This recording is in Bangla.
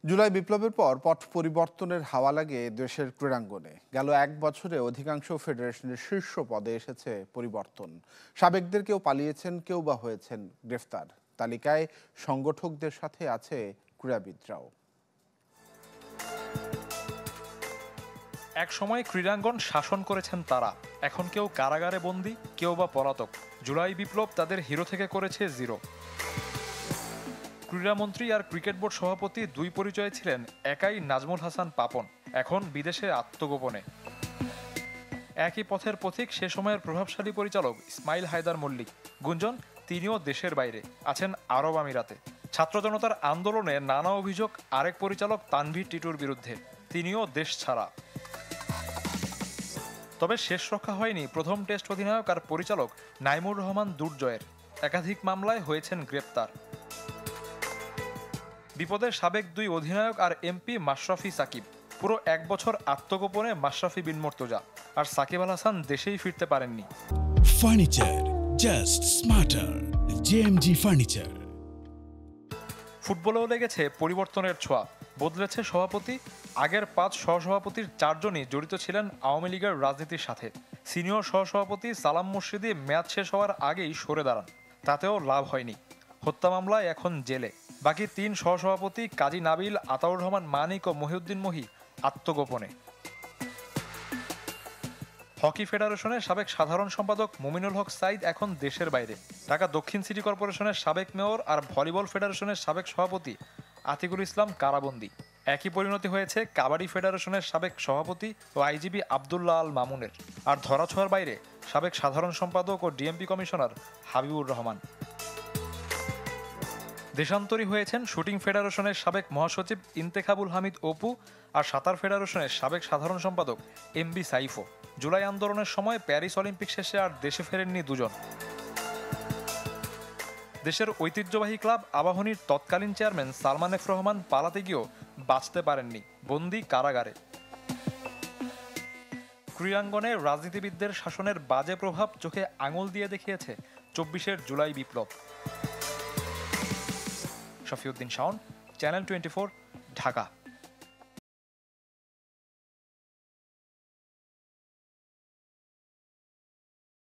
জুলাই বিপ্লবের পর পট পরিবর্তনের হাওয়া লাগে দেশের ক্রীড়াঙ্গনে। গেল এক বছরে অধিকাংশ ফেডারেশনের শীর্ষ পদে এসেছে পরিবর্তন। সাবেকদের কেউ পালিয়েছেন, কেউ বা হয়েছেন গ্রেফতার। তালিকায় সংগঠকদের সাথে আছে ক্রীড়াবিদরাও। এক সময় ক্রীড়াঙ্গন শাসন করেছেন তারা, এখন কেউ কারাগারে বন্দী, কেউ বা পলাতক। জুলাই বিপ্লব তাদের হিরো থেকে করেছে জিরো। ক্রীড়ামন্ত্রী আর ক্রিকেট বোর্ড সভাপতি দুই পরিচয়ে ছিলেন একাই নাজমুল হাসান পাপন, এখন বিদেশে আত্মগোপনে। একই পথের পথিক সে সময়ের প্রভাবশালী পরিচালক ইসমাইল হায়দার মল্লিক। গুঞ্জন, তিনিও দেশের বাইরে আছেন, আরব আমিরাতে। ছাত্র জনতার আন্দোলনে নানা অভিযোগ আরেক পরিচালক তানভীর টিটুর বিরুদ্ধে, তিনিও দেশ ছাড়া। তবে শেষ রক্ষা হয়নি প্রথম টেস্ট অধিনায়ক আর পরিচালক নাইমুর রহমান দুর্জয়ের। একাধিক মামলায় হয়েছেন গ্রেপ্তার। বিপদের সাবেক দুই অধিনায়ক আর এমপি মাশরাফি সাকিব। পুরো এক বছর আত্মগোপনে মাশরাফি বিন মর্তুজা, আর সাকিব আল হাসান দেশেই ফিরতে পারেননি। Furniture just smarter, JMG furniture. ফুটবলেও লেগেছে পরিবর্তনের ছোঁয়া। বদলেছে সভাপতি। আগের 5 সহসভাপতির 4 জনই জড়িত ছিলেন আওয়ামী লীগের রাজনীতির সাথে। সিনিয়র সহসভাপতি সালাম মুর্শিদি মেয়াদ শেষ হওয়ার আগেই সরে দাঁড়ান, তাতেও লাভ হয়নি। হত্যা মামলায় এখন জেলে। বাকি 3 সহসভাপতি কাজী নাবিল, আতাউর রহমান মানিক ও মহিউদ্দিন মহি আত্মগোপনে। হকি ফেডারেশনের সাবেক সাধারণ সম্পাদক মুমিনুল হক সাইদ এখন দেশের বাইরে। ঢাকা দক্ষিণ সিটি কর্পোরেশনের সাবেক মেয়র আর ভলিবল ফেডারেশনের সাবেক সভাপতি আতিকুল ইসলাম কারাবন্দী। একই পরিণতি হয়েছে কাবাডি ফেডারেশনের সাবেক সভাপতি ও আইজিবি আবদুল্লাহ আল মামুনের। আর ধরাছোঁয়ার বাইরে সাবেক সাধারণ সম্পাদক ও ডিএমপি কমিশনার হাবিবুর রহমান। দেশান্তরী হয়েছেন শুটিং ফেডারেশনের সাবেক মহাসচিব ইন্তেখাবুল হামিদ অপু আর সাঁতার ফেডারেশনের সাবেক সাধারণ সম্পাদক এমবি সাইফো। জুলাই আন্দোলনের সময় প্যারিস অলিম্পিক শেষে আর দেশে ফেরেননি দুজন। দেশের ঐতিহ্যবাহী ক্লাব আবাহনীর তৎকালীন চেয়ারম্যান সালমান এফ রহমান পালাতে গিয়েও বাঁচতে পারেননি, বন্দী কারাগারে। ক্রীড়াঙ্গনে রাজনীতিবিদদের শাসনের বাজে প্রভাব চোখে আঙুল দিয়ে দেখিয়েছে 24 জুলাই বিপ্লব। শফিউদ্দিন শাওন, চ্যানেল 24, ঢাকা।